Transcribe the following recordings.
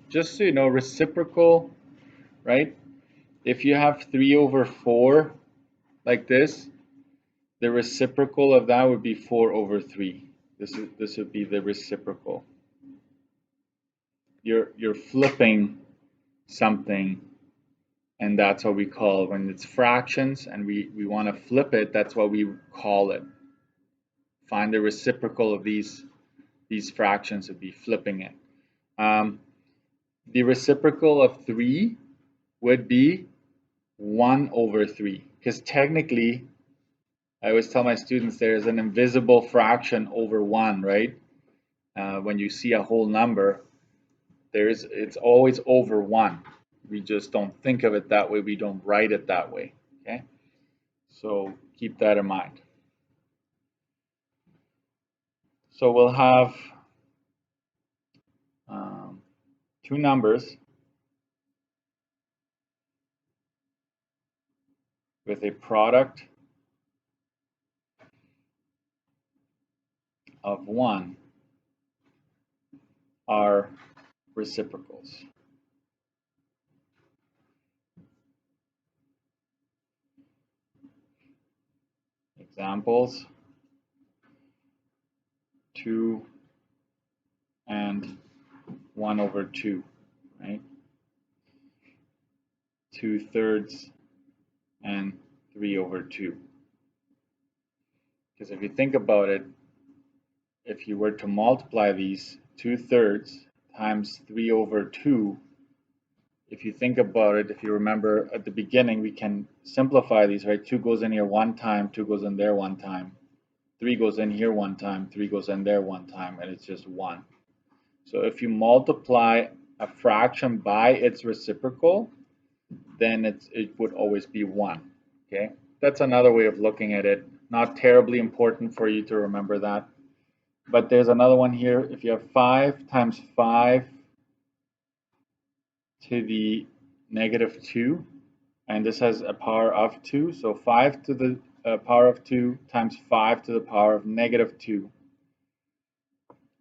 Just so you know, reciprocal, right? If you have 3 over 4 like this, the reciprocal of that would be 4 over 3. This would be the reciprocal. You're flipping something, and that's what we call when it's fractions and we want to flip it, that's what we call it. Find the reciprocal of these fractions would be flipping it. The reciprocal of 3 would be 1 over 3, because technically I always tell my students there is an invisible fraction over 1, right? When you see a whole number, it's always over 1. We just don't think of it that way. We don't write it that way. Okay, so keep that in mind. So we'll have two numbers with a product of 1 are reciprocals. Examples: 2 and 1 over 2, right? 2/3 and 3 over 2. Because if you think about it, if you were to multiply these, 2/3 times 3 over 2, if you think about it, if you remember at the beginning, we can simplify these, right? 2 goes in here one time, 2 goes in there one time, 3 goes in here one time, 3 goes in there one time, and it's just 1. So if you multiply a fraction by its reciprocal, then it would always be 1. Okay, that's another way of looking at it. Not terribly important for you to remember that. But there's another one here. If you have 5 times 5 to the negative 2, and this has a power of 2, so 5 to the power of 2 times 5 to the power of negative 2.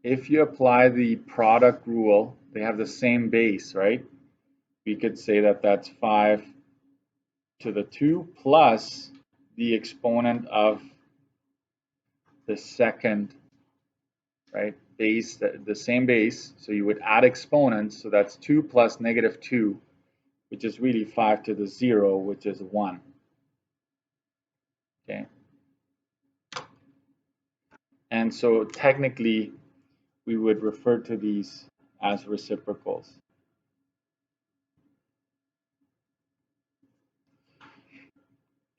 If you apply the product rule, they have the same base, right? We could say that that's 5 to the 2 plus the exponent of the second, right, base, the same base. So you would add exponents, so that's 2 plus negative 2, which is really 5 to the 0, which is 1. Okay. And so technically, we would refer to these as reciprocals.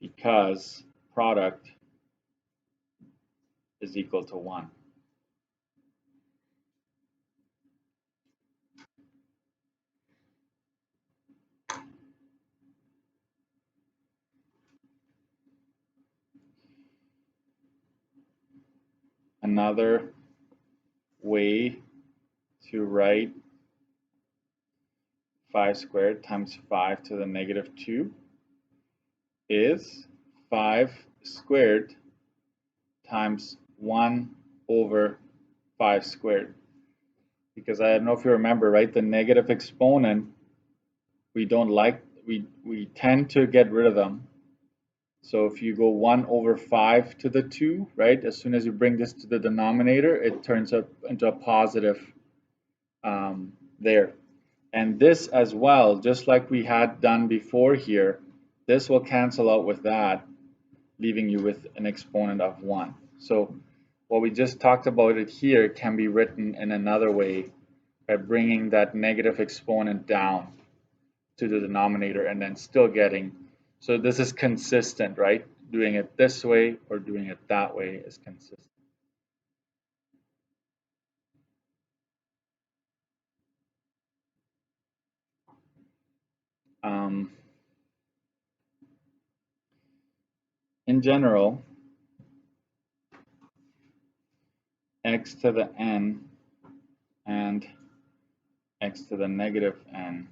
Because product is equal to 1. Another way to write 5 squared times 5 to the negative 2 is 5 squared times 1 over 5 squared. Because I don't know if you remember, right, the negative exponent, we don't like, we tend to get rid of them. So if you go 1 over 5 to the 2, right, as soon as you bring this to the denominator, it turns up into a positive there. And this as well, just like we had done before here, this will cancel out with that, leaving you with an exponent of 1. So what we just talked about it here can be written in another way by bringing that negative exponent down to the denominator and then still getting, so this is consistent, right? Doing it this way or doing it that way is consistent. In general, x to the n and x to the negative n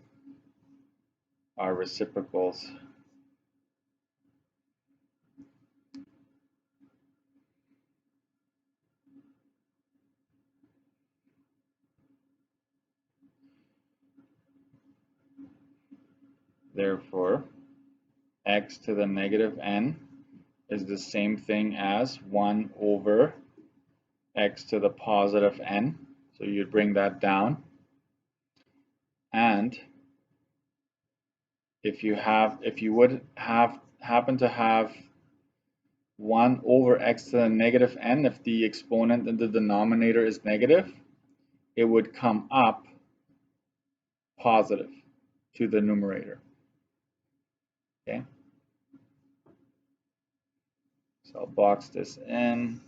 are reciprocals. Therefore, x to the negative n is the same thing as 1 over x to the positive n. So you'd bring that down. And if you would happen to have 1 over x to the negative n, if the exponent in the denominator is negative, it would come up positive to the numerator. Okay? So I'll box this in.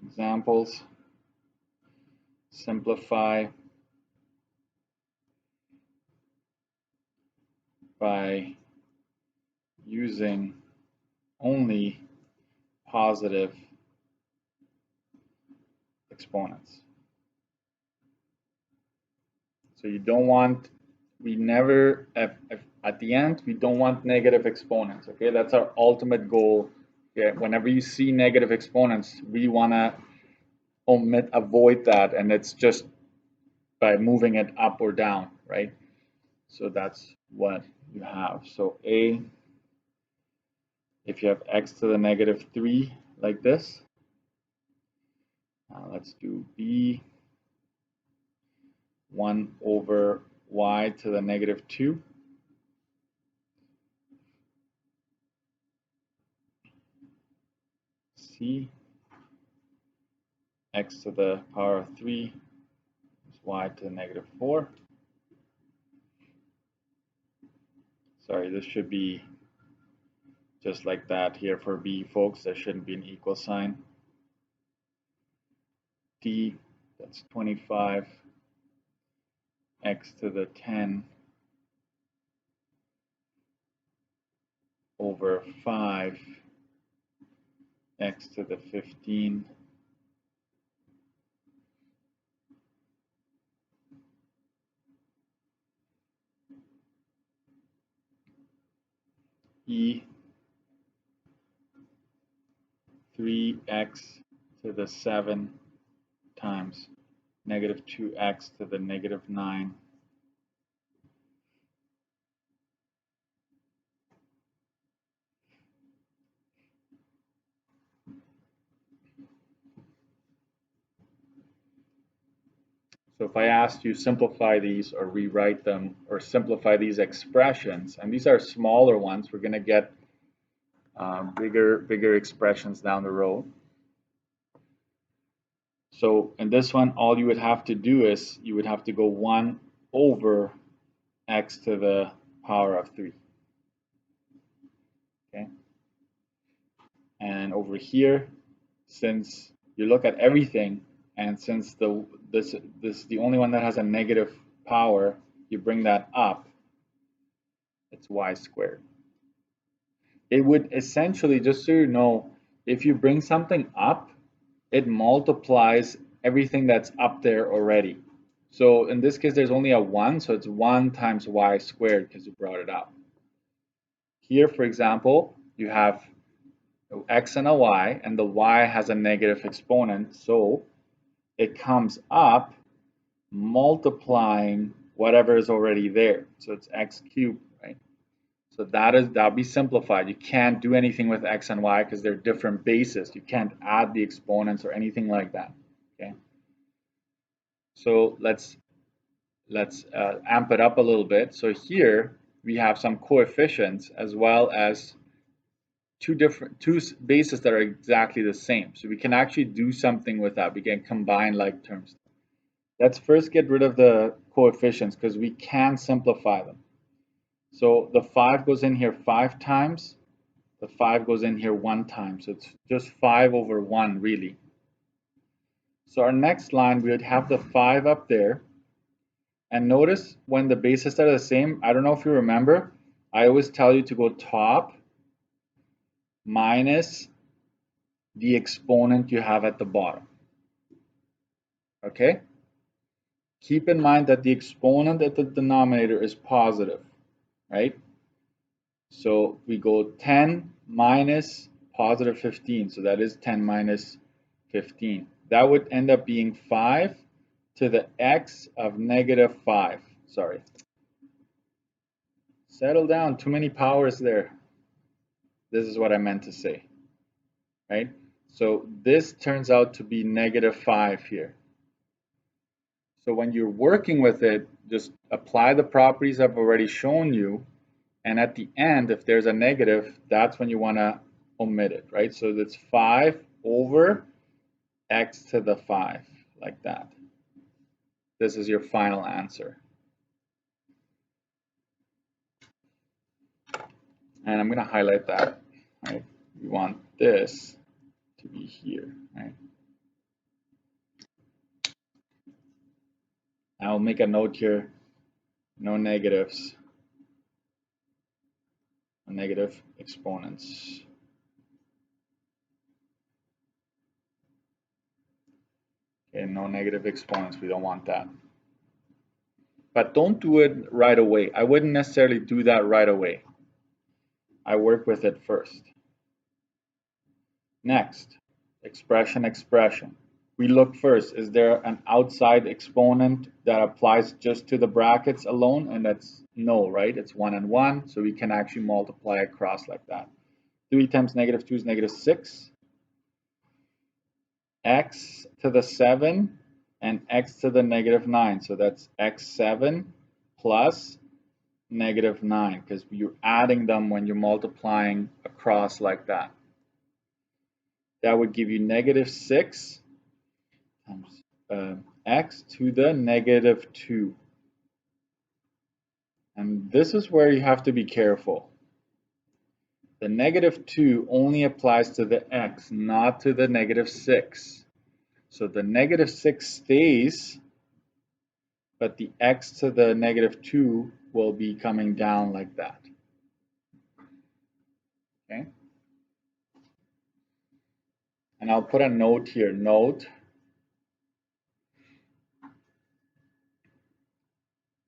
Examples. Simplify by using only positive exponents. So you don't want, we never, if at the end, we don't want negative exponents, okay? That's our ultimate goal. Yeah, whenever you see negative exponents, we want to avoid that, and it's just by moving it up or down, right? So that's what you have. So A, if you have x to the negative 3 like this, let's do B, 1 over y to the negative 2. C, x to the power of 3 is y to the negative 4. Sorry, this should be just like that here for B, folks. There shouldn't be an equal sign. D, that's 25 x to the 10 over 5 x to the 15 E, 3x to the 7 times negative 2x to the negative 9 . So if I asked you simplify these or rewrite them or simplify these expressions, and these are smaller ones, we're going to get bigger expressions down the road. So in this one, all you would have to do is you would have to go 1 over x to the power of 3. Okay. And over here, since you look at everything, and since this is the only one that has a negative power, you bring that up, it's y squared. It would essentially, just so you know, if you bring something up, it multiplies everything that's up there already. So in this case, there's only a 1, so it's 1 times y squared because you brought it up. Here, for example, you have x and a y, and the y has a negative exponent, so it comes up multiplying whatever is already there. So it's x cubed, right? So that'll be simplified. You can't do anything with x and y because they're different bases. You can't add the exponents or anything like that. Okay. So let's amp it up a little bit. So here we have some coefficients as well as two bases that are exactly the same. So we can actually do something with that. We can combine like terms. Let's first get rid of the coefficients because we can simplify them. So the 5 goes in here 5 times. The 5 goes in here 1 time. So it's just 5 over 1 really. So our next line, we would have the 5 up there. And notice when the bases are the same, I don't know if you remember, I always tell you to go top minus the exponent you have at the bottom. Okay? Keep in mind that the exponent at the denominator is positive, right? So we go 10 minus positive 15. So that is 10 minus 15. That would end up being 5 to the x of negative 5. Sorry. Settle down. Too many powers there. This is what I meant to say. Right? So this turns out to be negative 5 here. So when you're working with it, just apply the properties I've already shown you. And at the end, if there's a negative, that's when you want to omit it, right? So that's 5 over x to the 5, like that. This is your final answer. And I'm going to highlight that, right? We want this to be here, right? I'll make a note here, no negatives, no negative exponents. Okay, no negative exponents, we don't want that. But don't do it right away. I wouldn't necessarily do that right away. I work with it first. Next, expression. We look first, is there an outside exponent that applies just to the brackets alone? And that's no, right? It's 1 and 1, so we can actually multiply across like that. 3 times negative 2 is negative 6. X to the 7 and x to the negative 9. So that's x7 plus negative 9, because you're adding them when you're multiplying across like that. That would give you negative 6 times x to the negative 2. And this is where you have to be careful. The negative 2 only applies to the x, not to the negative 6. So the negative 6 stays, but the x to the negative 2 will be coming down like that. Okay? And I'll put a note here. Note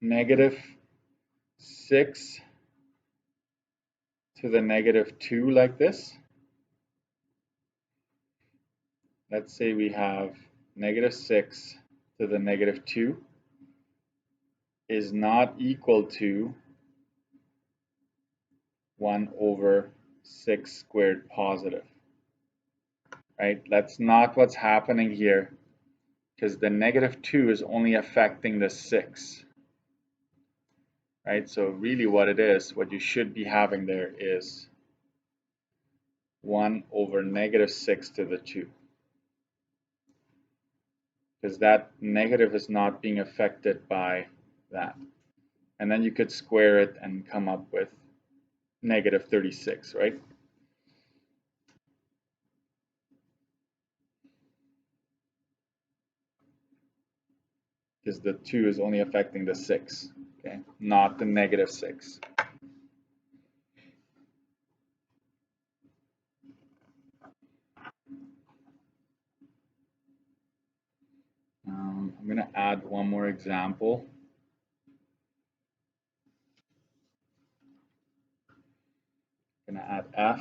negative 6 to the negative 2 like this. Let's say we have negative 6 to the negative 2 is not equal to 1 over 6 squared positive. Right? That's not what's happening here, because the negative 2 is only affecting the 6. Right? So really what it is, what you should be having there is 1 over negative 6 to the 2. Because that negative is not being affected by that. And then you could square it and come up with negative 36, right? Because the 2 is only affecting the 6, okay, not the negative 6. I'm going to add one more example. I'm going to add f.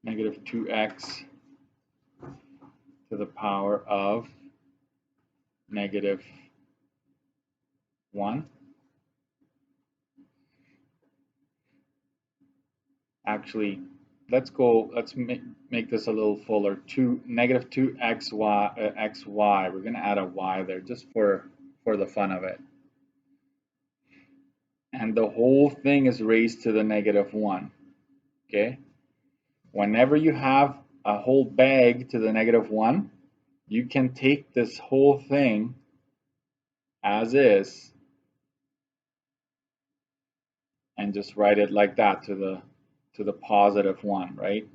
Negative 2x to the power of negative 1. Actually, let's make this a little fuller. Negative 2xy, xy. We're going to add a y there just for the fun of it. And the whole thing is raised to the negative 1. Okay? Whenever you have a whole bag to the negative 1, you can take this whole thing as is and just write it like that to the positive 1, right?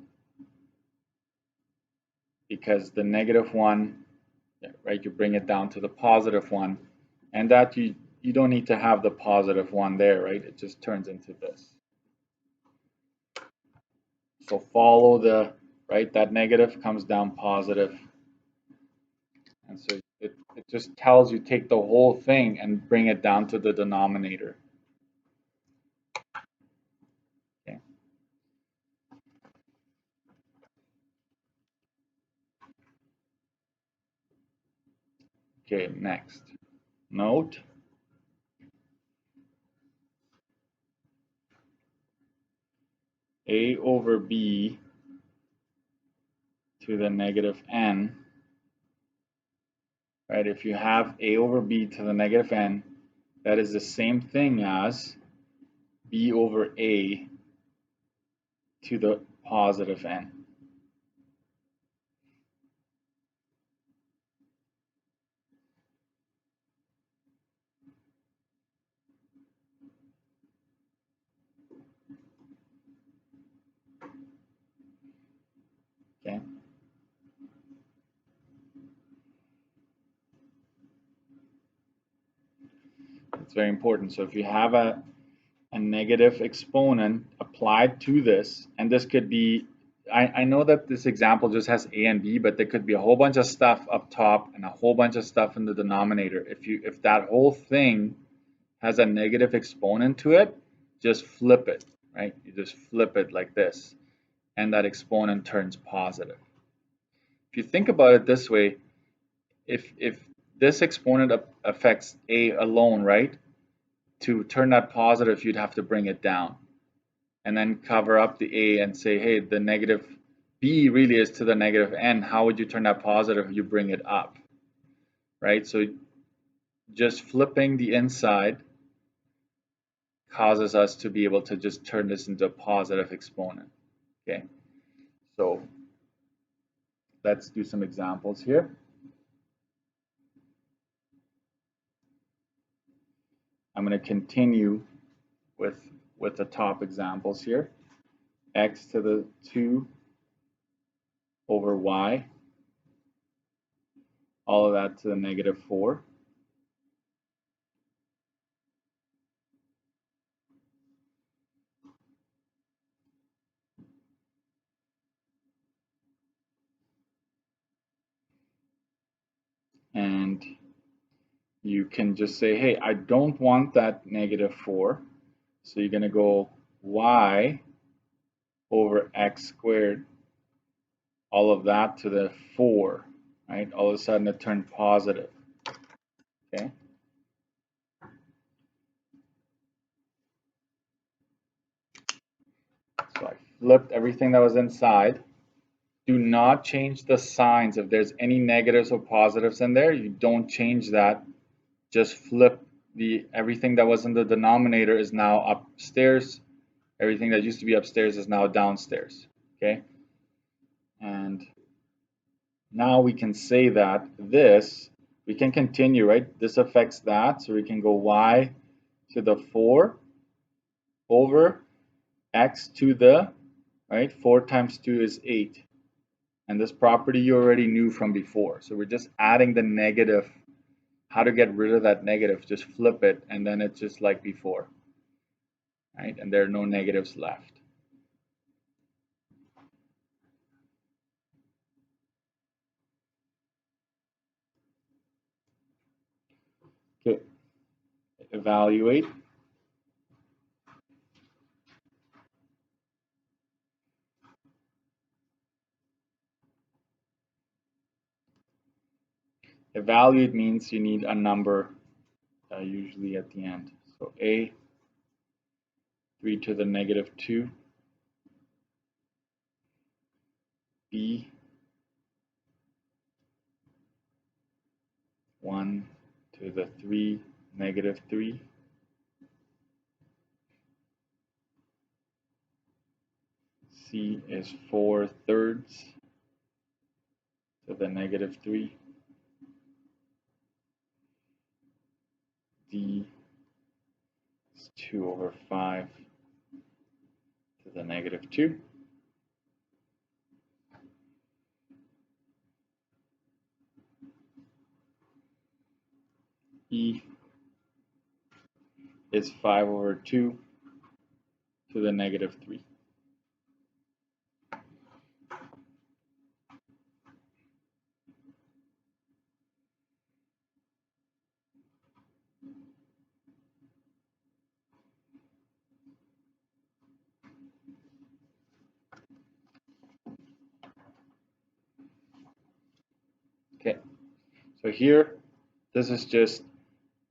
Because the negative 1, right, you bring it down to the positive 1, and that you don't need to have the positive 1 there, right? It just turns into this. So follow right, that negative comes down positive, and so it just tells you take the whole thing and bring it down to the denominator. Okay. Okay, next. Note a over b to the negative n, right? If you have a over b to the negative n, that is the same thing as b over a to the positive n. Okay. It's very important. So if you have a negative exponent applied to this, and this could be, I know that this example just has a and b, but there could be a whole bunch of stuff up top and a whole bunch of stuff in the denominator. If that whole thing has a negative exponent to it, just flip it, right? You just flip it like this, and that exponent turns positive. If you think about it this way, if this exponent affects a alone, right? To turn that positive, you'd have to bring it down and then cover up the a and say, hey, the negative b really is to the negative n. How would you turn that positive? You bring it up, right? So just flipping the inside causes us to be able to just turn this into a positive exponent. Okay, so let's do some examples here. I'm going to continue with the top examples here. X to the 2 over y, all of that to the negative 4. And you can just say, hey, I don't want that negative 4. So you're going to go y over x squared, all of that to the 4, right? All of a sudden it turned positive. Okay. So I flipped everything that was inside. Do not change the signs. If there's any negatives or positives in there, you don't change that. Just flip everything that was in the denominator is now upstairs. Everything that used to be upstairs is now downstairs. Okay. And now we can say that we can continue, right? This affects that. So we can go y to the 4 over x to the, right? 4 times 2 is 8. And this property you already knew from before. So we're just adding the negative. How to get rid of that negative? Just flip it, and then it's just like before, right? And there are no negatives left. Okay, evaluate. Evaluate means you need a number, usually at the end. So a, 3 to the negative 2, b, 1 to the 3, negative 3, c is 4/3 to the negative 3, d is 2/5 to the negative 2. E is 5/2 to the negative 3. Okay, so here, this is just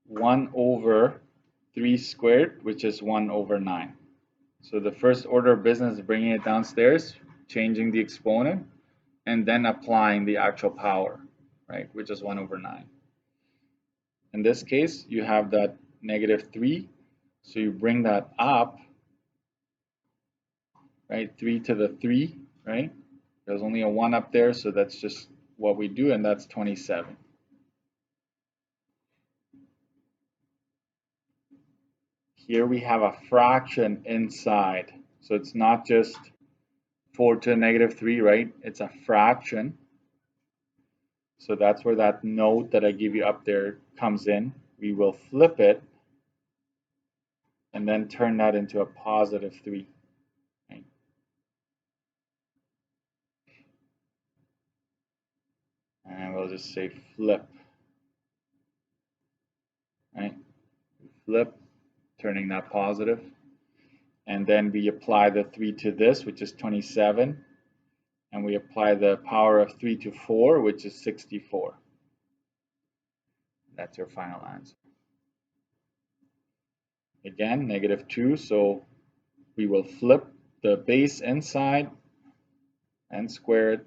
1 over 3 squared, which is 1 over 9. So the first order of business is bringing it downstairs, changing the exponent, and then applying the actual power, right, which is 1 over 9. In this case, you have that -3, so you bring that up, right, 3 to the 3, right? There's only a 1 up there, so that's just what we do, and that's 27. Here we have a fraction inside, so it's not just 4 to the -3, right? It's a fraction. So that's where that note that I give you up there comes in. We will flip it and then turn that into a +3. Right? And we'll just say flip. Right? Flip, turning that positive. And then we apply the 3 to this, which is 27. And we apply the power of 3 to 4, which is 64. That's your final answer. Again, -2, so we will flip the base inside and square it,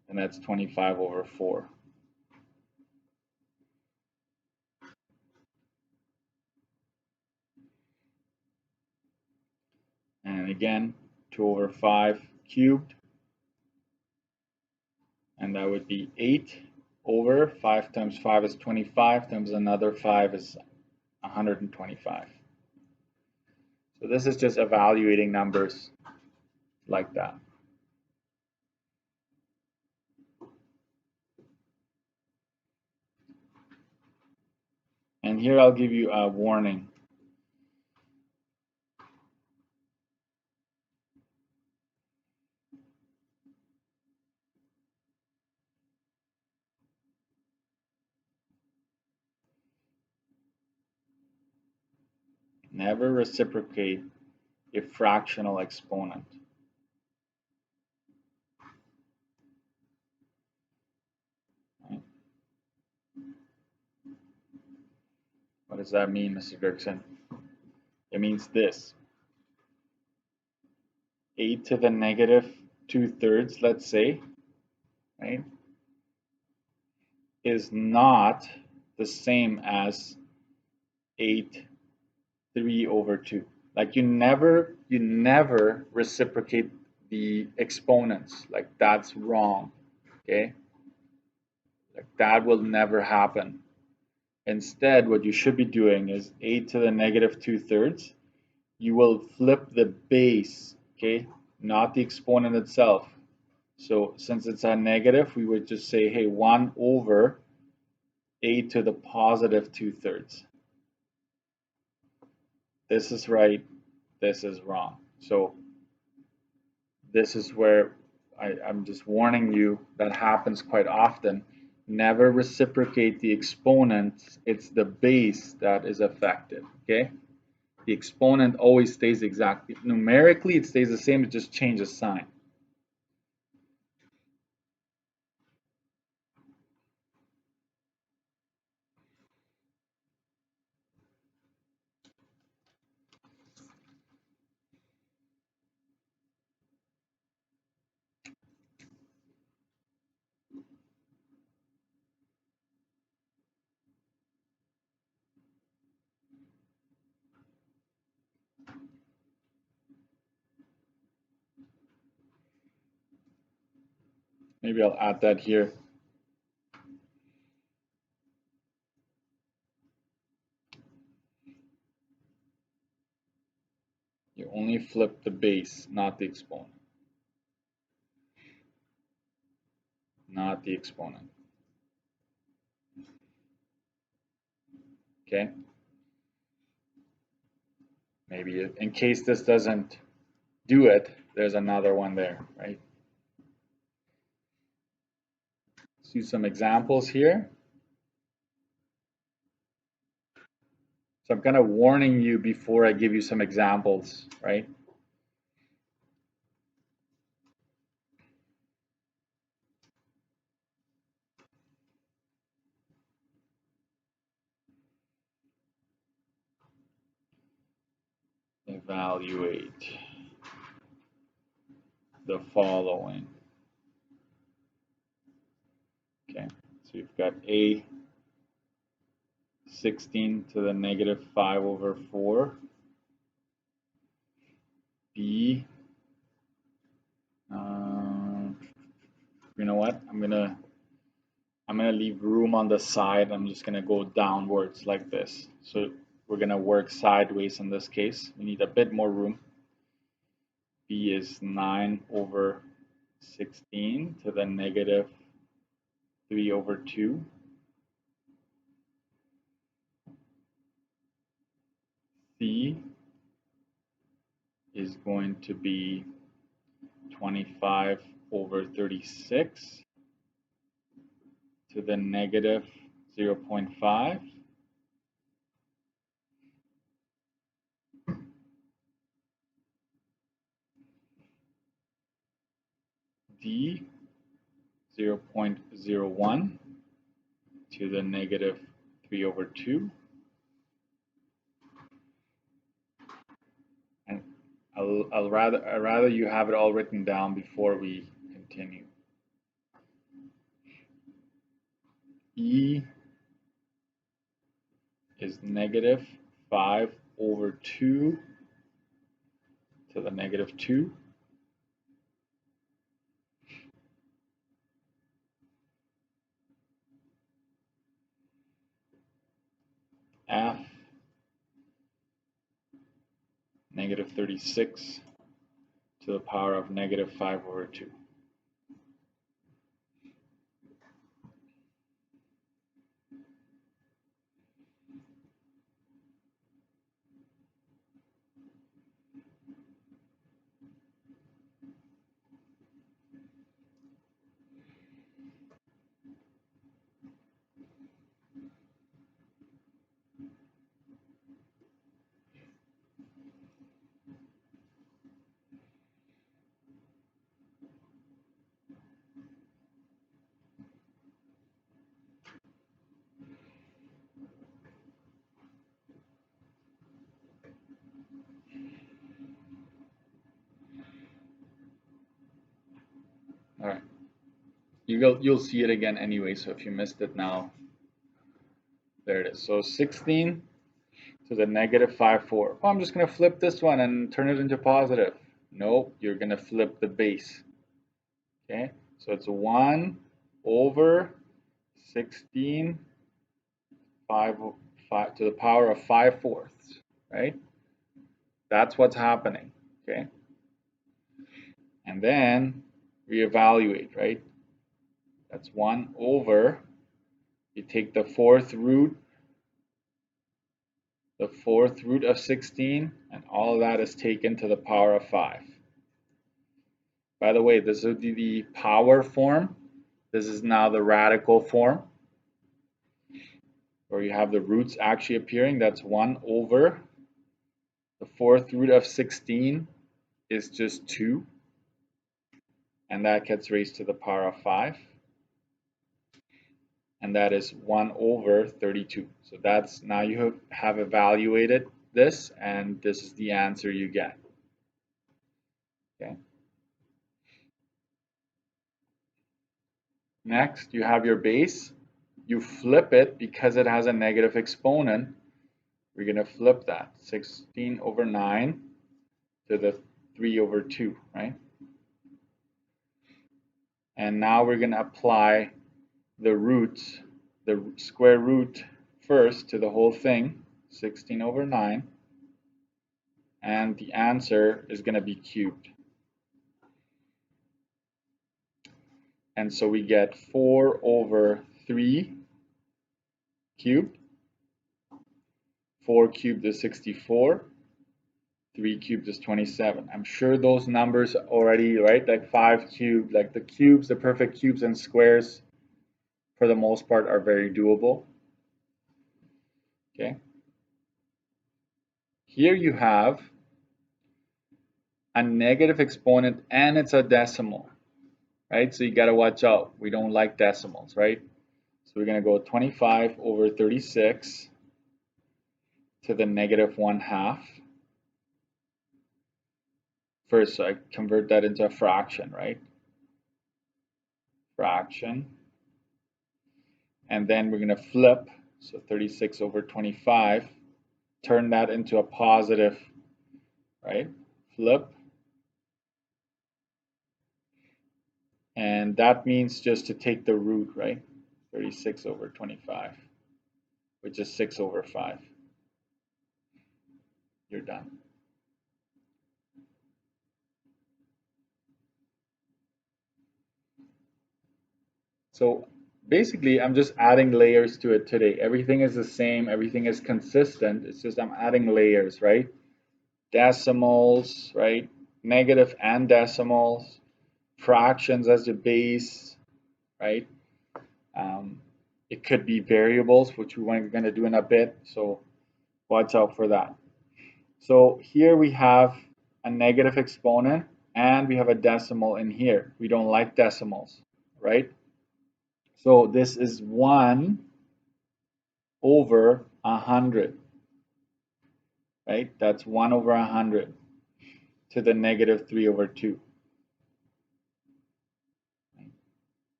and that's 25 over 4. And again, 2 over 5 cubed, and that would be 8 over 5 times 5 is 25 times another 5 is 125. So this is just evaluating numbers like that. And here I'll give you a warning. Never reciprocate a fractional exponent. Right? What does that mean, Mr. Dirksen? It means this. 8 to the -2/3, let's say, right, is not the same as 8 3 over 2. Like you never reciprocate the exponents. Like that's wrong. Okay? Like that will never happen. Instead, what you should be doing is 8 to the -2/3. You will flip the base, okay, not the exponent itself. So since it's a negative, we would just say, hey, 1 over 8 to the +2/3. This is right, this is wrong. So this is where I'm just warning you, that happens quite often. Never reciprocate the exponents. It's the base that is affected, okay? The exponent always stays exactly. Numerically, it stays the same, it just changes sign. Maybe I'll add that here. You only flip the base, not the exponent. Not the exponent. Okay? Maybe in case this doesn't do it, there's another one there, right? Let's use some examples here. So I'm kind of warning you before I give you some examples, right? evaluate the following. Okay, so you've got A 16 to the negative 5 over 4, B, you know what, I'm gonna leave room on the side. I'm just gonna go downwards like this. So we're gonna work sideways in this case. We need a bit more room. B is 9 over 16 to the negative 3 over 2. C is going to be 25 over 36 to the negative 0.5. D 0.01 to the negative 3 over 2. And I'd rather you have it all written down before we continue. E is negative 5 over 2 to the negative 2. F negative 36 to the power of negative 5 over 2. All right. You'll see it again anyway, so if you missed it now, there it is. So 16 to the negative 5, 4. Oh, I'm just going to flip this one and turn it into positive. Nope, you're going to flip the base. Okay, so it's 1 over 16 5 to the power of 5/4, right? That's what's happening, okay? And then we evaluate, right? That's 1 over, you take the fourth root of 16, and all of that is taken to the power of 5. By the way, this would be the power form. This is now the radical form, where you have the roots actually appearing. That's 1 over the fourth root of 16 is just 2, and that gets raised to the power of 5. And that is 1 over 32. So that's, now you have evaluated this, and this is the answer you get. Okay. Next, you have your base. You flip it because it has a negative exponent. We're going to flip that. 16 over 9 to the 3 over 2, right? And now we're going to apply the roots, the square root first to the whole thing, 16 over 9. And the answer is going to be cubed. And so we get 4 over 3 cubed. 4 cubed is 64. 3 cubed is 27. I'm sure those numbers already, right? Like 5 cubed, like the cubes, the perfect cubes and squares, for the most part, are very doable. Okay. Here you have a negative exponent and it's a decimal, right? So you got to watch out. We don't like decimals, right? So we're going to go 25 over 36 to the negative 1/2. first, so I convert that into a fraction, right? Fraction. And then we're going to flip, so 36 over 25, turn that into a positive, right? Flip. And that means just to take the root, right? 36 over 25, which is 6 over 5. You're done. So basically, I'm just adding layers to it today. Everything is the same. Everything is consistent. It's just I'm adding layers, right? Decimals, right? Negative and decimals. Fractions as the base, right? It could be variables, which we're going to do in a bit. So watch out for that. So here we have a negative exponent and we have a decimal in here. We don't like decimals, right? So this is 1 over 100, right? That's 1 over 100 to the negative 3 over 2.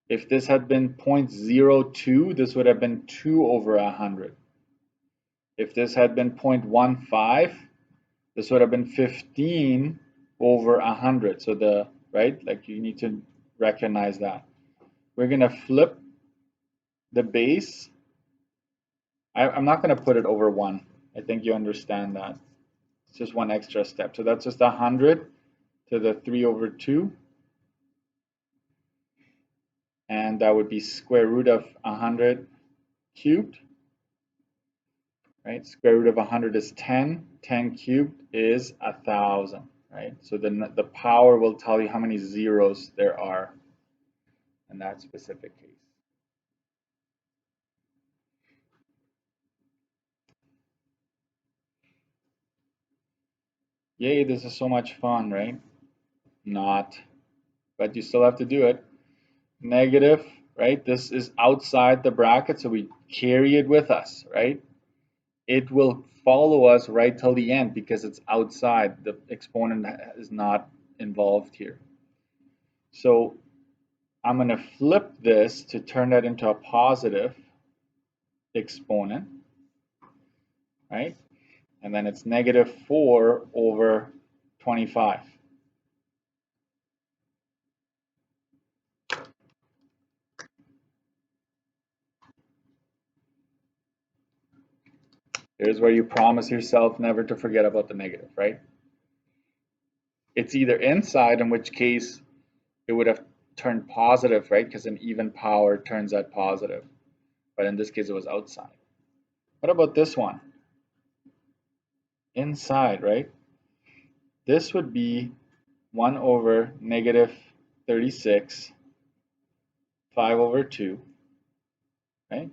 If this had been 0.02, this would have been 2 over 100. If this had been 0.15, this would have been 15 over 100. So the, right, like you need to recognize that. We're going to flip the base. I'm not going to put it over 1. I think you understand that. It's just one extra step. So that's just 100 to the 3 over 2. And that would be square root of 100 cubed. Right? Square root of 100 is 10. 10 cubed is 1,000. Right? So then the power will tell you how many zeros there are in that specific case. Yay, this is so much fun, right? Not, but you still have to do it. Negative, right? This is outside the bracket, so we carry it with us, right? It will follow us right till the end because it's outside. The exponent is not involved here. So I'm going to flip this to turn that into a positive exponent, right? And then it's negative 4 over 25. Here's where you promise yourself never to forget about the negative, right? It's either inside, in which case it would have turned positive, right? Because an even power turns out positive. But in this case, it was outside. What about this one? Inside, right? This would be 1 over negative 36, 5 over 2, right?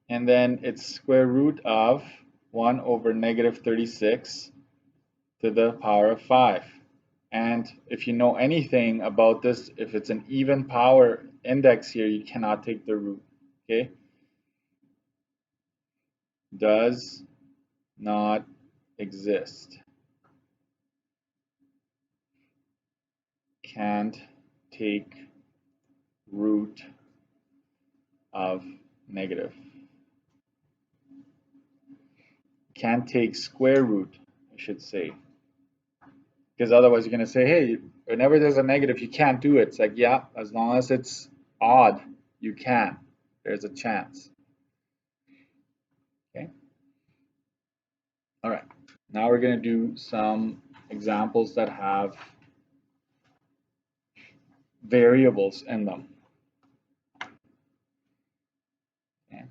And then it's square root of 1 over negative 36 to the power of 5. And if you know anything about this, if it's an even power index here, you cannot take the root, okay? Does not exist. Can't take root of negative. Can't take square root, I should say. Because otherwise you're going to say, hey, whenever there's a negative, you can't do it. It's like, yeah, as long as it's odd, you can. There's a chance. Okay. All right. Now we're going to do some examples that have variables in them. Okay.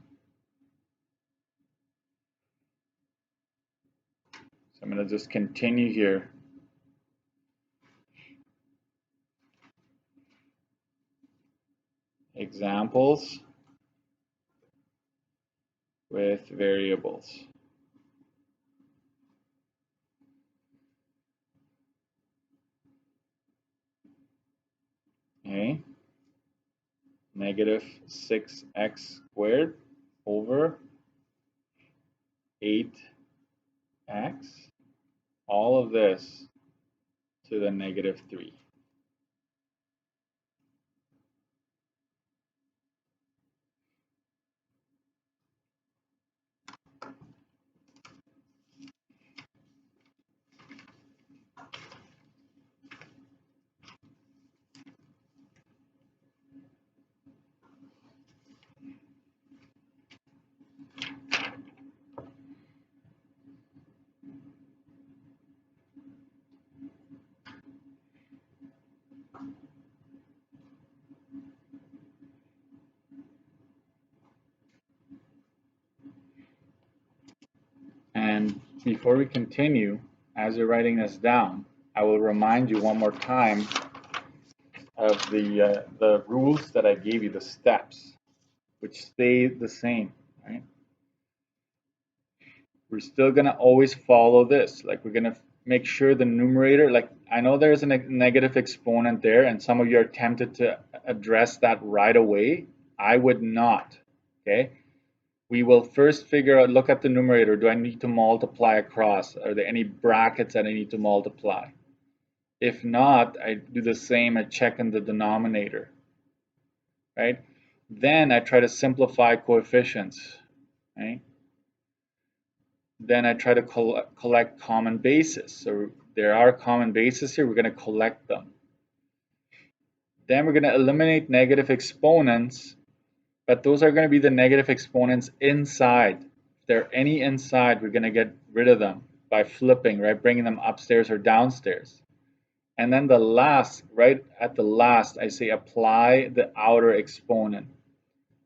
So I'm going to just continue here. Examples with variables. Okay. Negative 6x squared over 8x. All of this, to the negative 3. And before we continue, as you're writing this down, I will remind you one more time of the rules that I gave you, the steps, which stay the same, right? We're still going to always follow this. Like, we're going to make sure the numerator, like, I know there's a negative exponent there, and some of you are tempted to address that right away. I would not, okay? We will first figure out, look at the numerator. Do I need to multiply across? Are there any brackets that I need to multiply? If not, I do the same. I check in the denominator, right? Then I try to simplify coefficients, right? Then I try to collect common bases. So there are common bases here. We're going to collect them. Then we're going to eliminate negative exponents, but those are going to be the negative exponents inside. If there are any inside, we're going to get rid of them by flipping, right? Bringing them upstairs or downstairs. And then the last, right at the last, I say apply the outer exponent.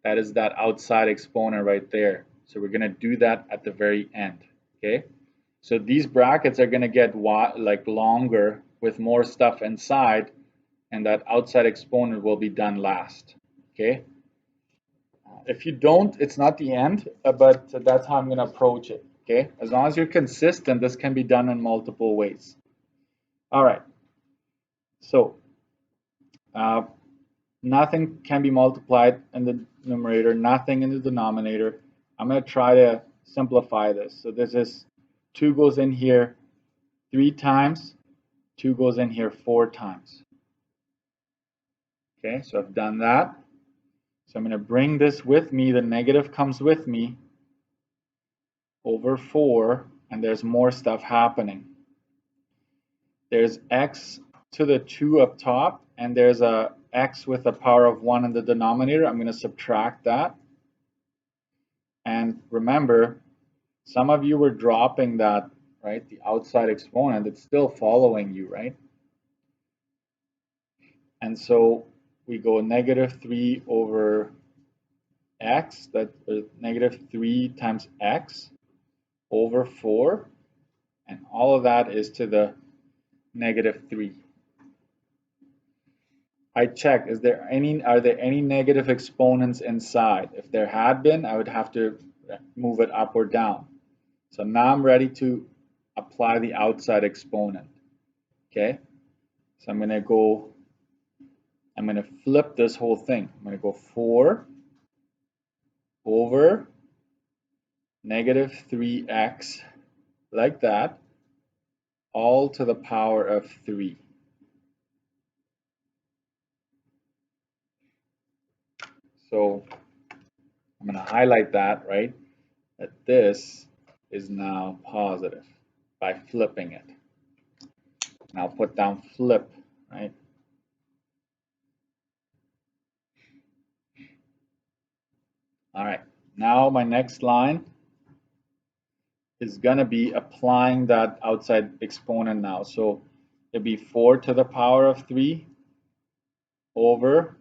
That is that outside exponent right there. So we're going to do that at the very end, okay? So these brackets are going to get like longer with more stuff inside, and that outside exponent will be done last, okay? If you don't, it's not the end, but that's how I'm going to approach it, okay? As long as you're consistent, this can be done in multiple ways. All right. So nothing can be multiplied in the numerator, nothing in the denominator. I'm going to try to simplify this. So this is 2 goes in here 3 times, 2 goes in here 4 times. Okay, so I've done that. So I'm going to bring this with me. The negative comes with me over 4, and there's more stuff happening. There's x to the 2 up top, and there's a x with the power of 1 in the denominator. I'm going to subtract that. And remember, some of you were dropping that, right? The outside exponent, it's still following you, right? And so we go negative 3 over x, that negative 3 times x over 4, and all of that is to the negative 3. I check, are there any negative exponents inside? If there had been, I would have to move it up or down. So now I'm ready to apply the outside exponent, okay? So I'm going to flip this whole thing. I'm going to go 4 over negative 3x, like that, all to the power of 3. So I'm going to highlight that, right? That this is now positive by flipping it. And I'll put down flip, right? All right, now my next line is going to be applying that outside exponent now. So it'd be 4 to the power of 3 over,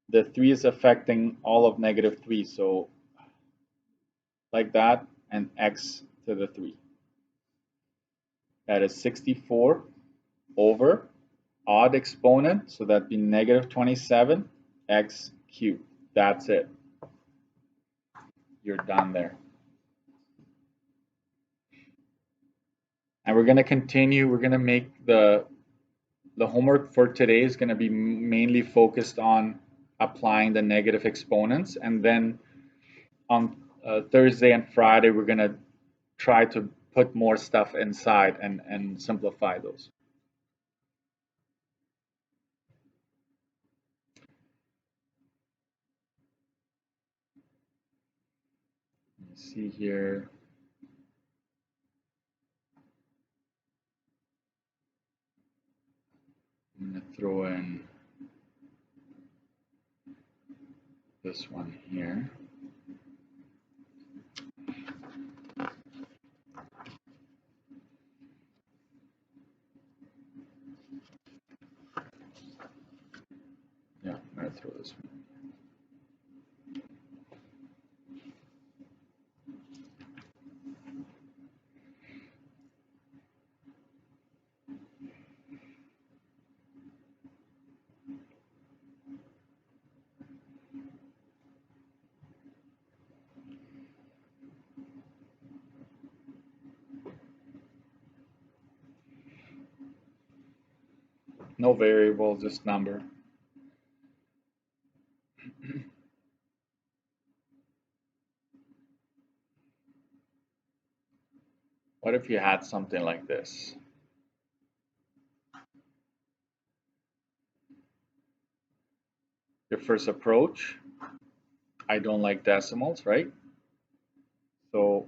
the 3 is affecting all of negative 3, so like that, and x to the 3. That is 64 over odd exponent, so that'd be negative 27 x cubed. That's it. You're done there. And we're going to continue. We're going to make the homework for today is going to be mainly focused on applying the negative exponents, and then on Thursday and Friday we're going to try to put more stuff inside and simplify those. Let's see here. I'm going to throw in this one here. Yeah, I'm going to throw this one. No variable, just number. What if you had something like this? Your first approach, I don't like decimals, right? So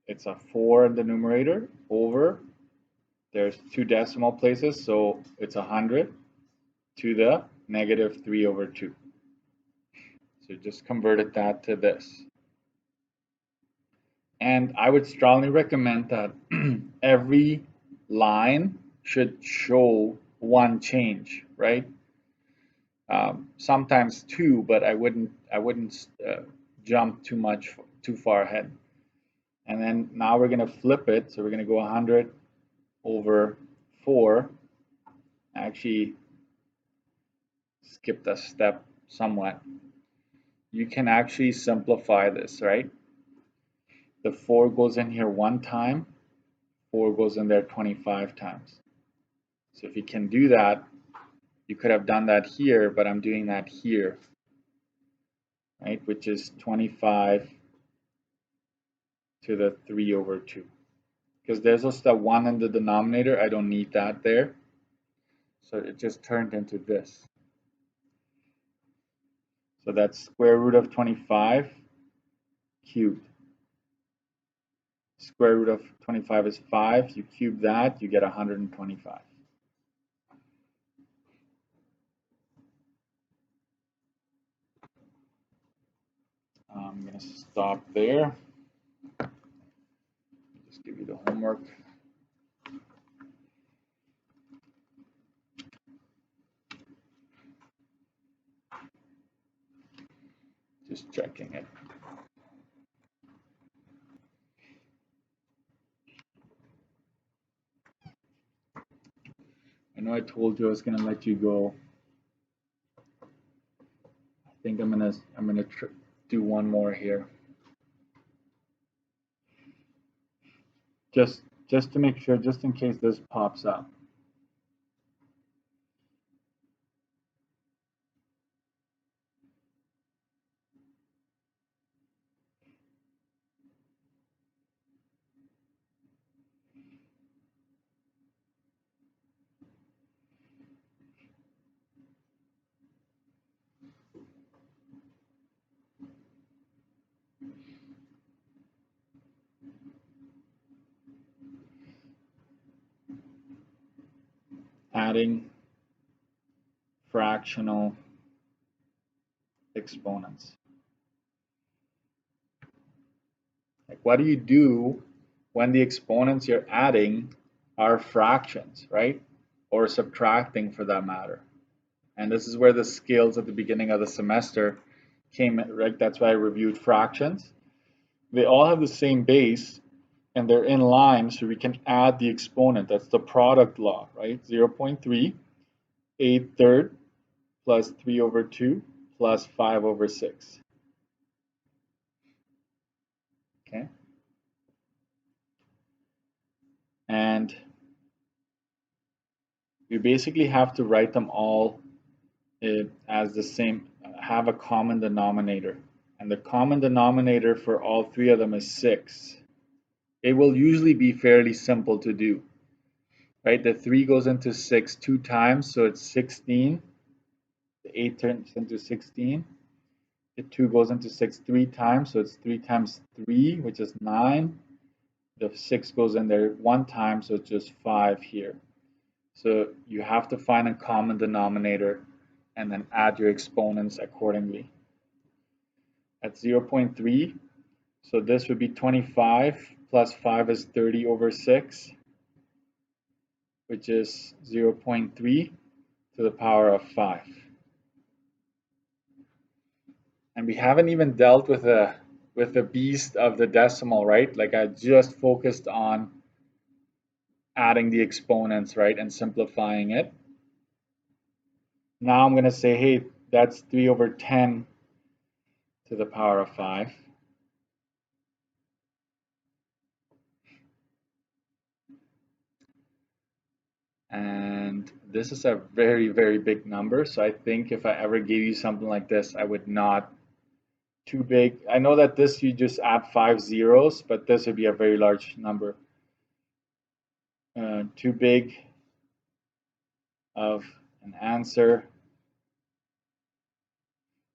it's a 4 in the numerator over, there's 2 decimal places, so it's 100 to the negative 3 over 2. So just converted that to this. And I would strongly recommend that every line should show one change, right? Sometimes two, but I wouldn't jump too far ahead. And then now we're going to flip it. So we're going to go 100 over 4. Actually, skipped a step somewhat. You can actually simplify this, right? The 4 goes in here 1 time, 4 goes in there 25 times. So if you can do that, you could have done that here, but I'm doing that here, right? Which is 25 to the 3 over 2. Because there's just a 1 in the denominator, I don't need that there. So it just turned into this. So that's square root of 25 cubed. Square root of 25 is 5. You cube that, you get 125. I'm going to stop there. Just give you the homework. Just checking it. I know I told you I was going to let you go. I think I'm gonna do one more here. Just to make sure, just in case this pops up. Adding fractional exponents. Like, what do you do when the exponents you're adding are fractions, right? Or subtracting for that matter. And this is where the skills at the beginning of the semester came in, right? That's why I reviewed fractions. They all have the same base and they're in line, so we can add the exponent. That's the product law, right? 0.3, 8/3 plus 3 over 2 plus 5 over 6. Okay? And you basically have to write them all as the same, have a common denominator. And the common denominator for all 3 of them is 6. it will usually be fairly simple to do, right? The 3 goes into 6 two times, so it's 16. The 8 turns into 16. The 2 goes into 6 three times, so it's 3 times 3, which is 9. The 6 goes in there one time, so it's just 5 here. So you have to find a common denominator and then add your exponents accordingly. At 0.3, so this would be 25 plus 5 is 30 over 6, which is 0.3 to the power of 5. And we haven't even dealt with the beast of the decimal, right? Like I just focused on adding the exponents, right, and simplifying it. Now I'm going to say, hey, that's 3 over 10 to the power of 5. And this is a very, very big number. So I think if I ever gave you something like this, I would not too big. I know that this you just add 5 zeros, but this would be a very large number. Too big of an answer.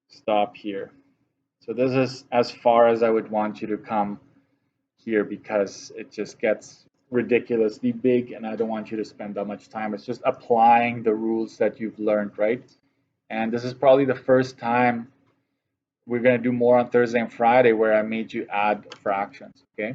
Stop here. So this is as far as I would want you to come here because it just gets ridiculously big and I don't want you to spend that much time. It's just applying the rules that you've learned, right? And this is probably the first time we're going to do more on Thursday and Friday where I made you add fractions, okay?